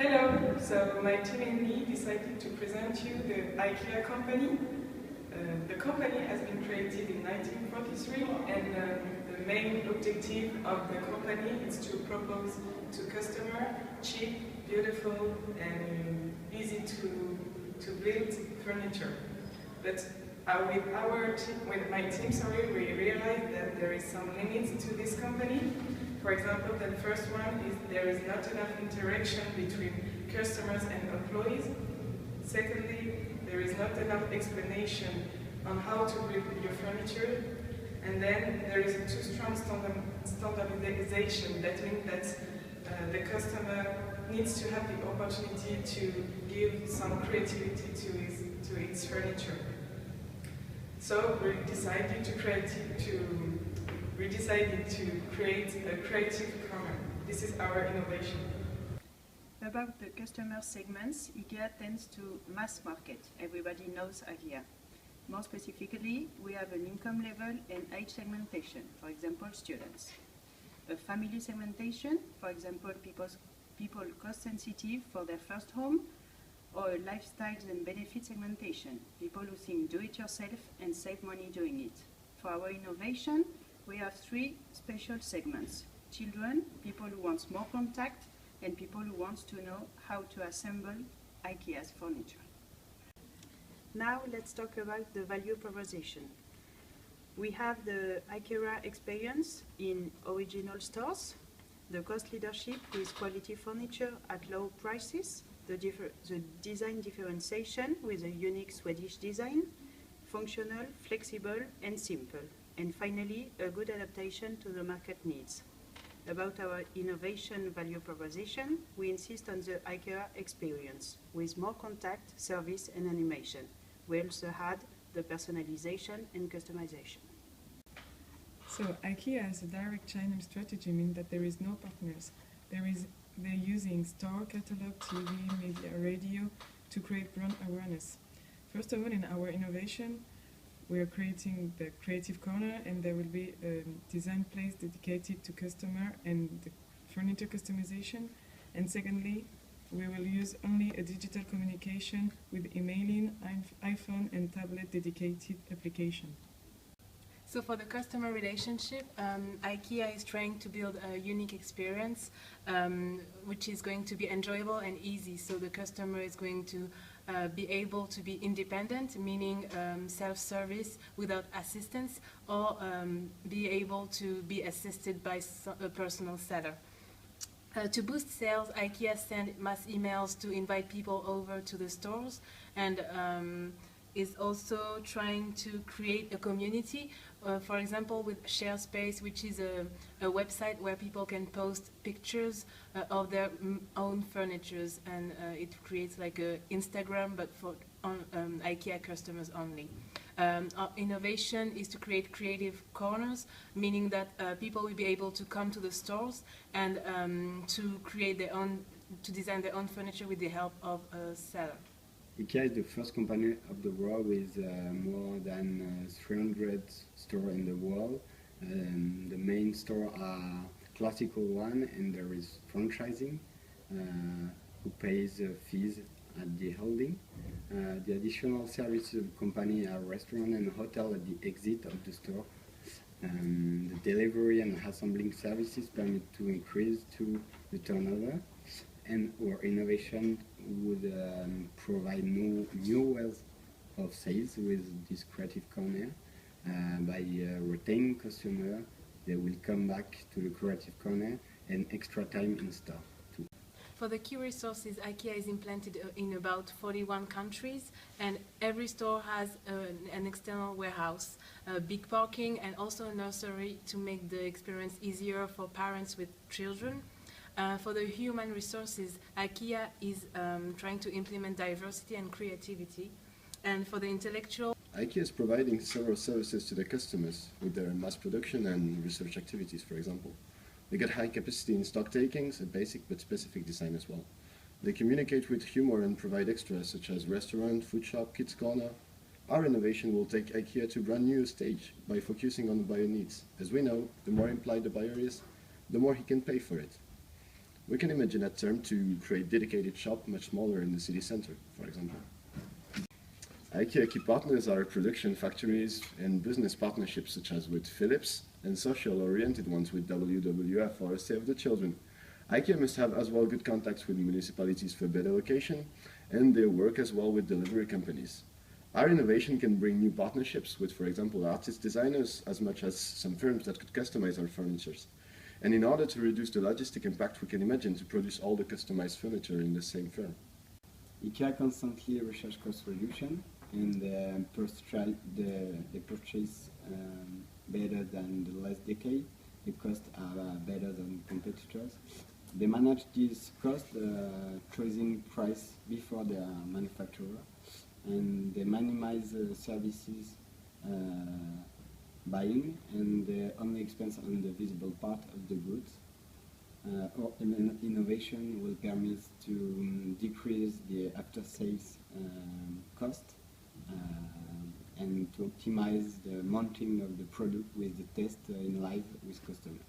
Hello, so my team and me decided to present you the IKEA company. The company has been created in 1943 and the main objective of the company is to propose to customers cheap, beautiful and easy to build furniture. But with my team, we realized that there is some limits to this company. For example, the first one is there is not enough interaction between customers and employees. Secondly, there is not enough explanation on how to build your furniture. And then there is a too strong standardization. That means that the customer needs to have the opportunity to give some creativity to its furniture. So we decided to create a creative corner. This is our innovation. About the customer segments, IKEA tends to mass market. Everybody knows IKEA. More specifically, we have an income level and age segmentation, for example, students. A family segmentation, for example, people cost sensitive for their first home, or a lifestyles and benefit segmentation, people who think do-it-yourself and save money doing it. For our innovation, we have three special segments: children, people who want more contact, and people who want to know how to assemble IKEA's furniture. Now let's talk about the value proposition. We have the IKEA experience in original stores, the cost leadership with quality furniture at low prices, the design differentiation with a unique Swedish design, functional, flexible and simple. And finally, a good adaptation to the market needs. About our innovation value proposition, we insist on the IKEA experience with more contact, service and animation. We also had the personalization and customization. So IKEA has a direct channel strategy, meaning that there is no partners. They're using store, catalog, TV, media, radio to create brand awareness. First of all, in our innovation, we are creating the creative corner, and there will be a design place dedicated to customer and the furniture customization. And secondly, we will use only a digital communication with emailing, iPhone and tablet dedicated application. So for the customer relationship, IKEA is trying to build a unique experience which is going to be enjoyable and easy. So the customer is going to be able to be independent, meaning self-service without assistance, or be able to be assisted by a personal seller. To boost sales, IKEA sends mass emails to invite people over to the stores, and is also trying to create a community, for example with Share Space, which is a website where people can post pictures of their own furnitures, and it creates like a Instagram but for IKEA customers only. Our innovation is to create creative corners, meaning that people will be able to come to the stores and to create their own, to design their own furniture with the help of a seller. IKEA is the first company of the world with more than 300 stores in the world. The main stores are classical one, and there is franchising who pays fees at the holding. The additional services of the company are restaurant and hotel at the exit of the store. The delivery and assembling services permit to increase the turnover, and our innovation would provide new ways of sales with this creative corner. By retaining customers, they will come back to the creative corner and extra time in store too. For the key resources, IKEA is implanted in about 41 countries, and every store has an external warehouse, big parking and also a nursery to make the experience easier for parents with children. For the human resources, IKEA is trying to implement diversity and creativity. And for the intellectual, IKEA is providing several services to their customers with their mass production and research activities, for example. They get high capacity in stock takings, a basic but specific design as well. They communicate with humor and provide extras such as restaurant, food shop, kids corner. Our innovation will take IKEA to a brand new stage by focusing on the buyer needs. As we know, the more implied the buyer is, the more he can pay for it. We can imagine that term to create dedicated shop much smaller in the city center, for example. IKEA key partners are production factories and business partnerships such as with Philips and social-oriented ones with WWF or Save the Children. IKEA must have as well good contacts with municipalities for better location, and they work as well with delivery companies. Our innovation can bring new partnerships with, for example, artist designers as much as some firms that could customize our furniture. And in order to reduce the logistic impact, we can imagine to produce all the customized furniture in the same firm. IKEA constantly research cost reduction and they purchase better than the last decade. The costs are better than competitors. They manage this cost choosing price before the manufacturer, and they minimize services buying, and they only expense on the visible part of the goods. Or innovation will permit to decrease the after-sales cost and to optimize the mounting of the product with the test in live with customers.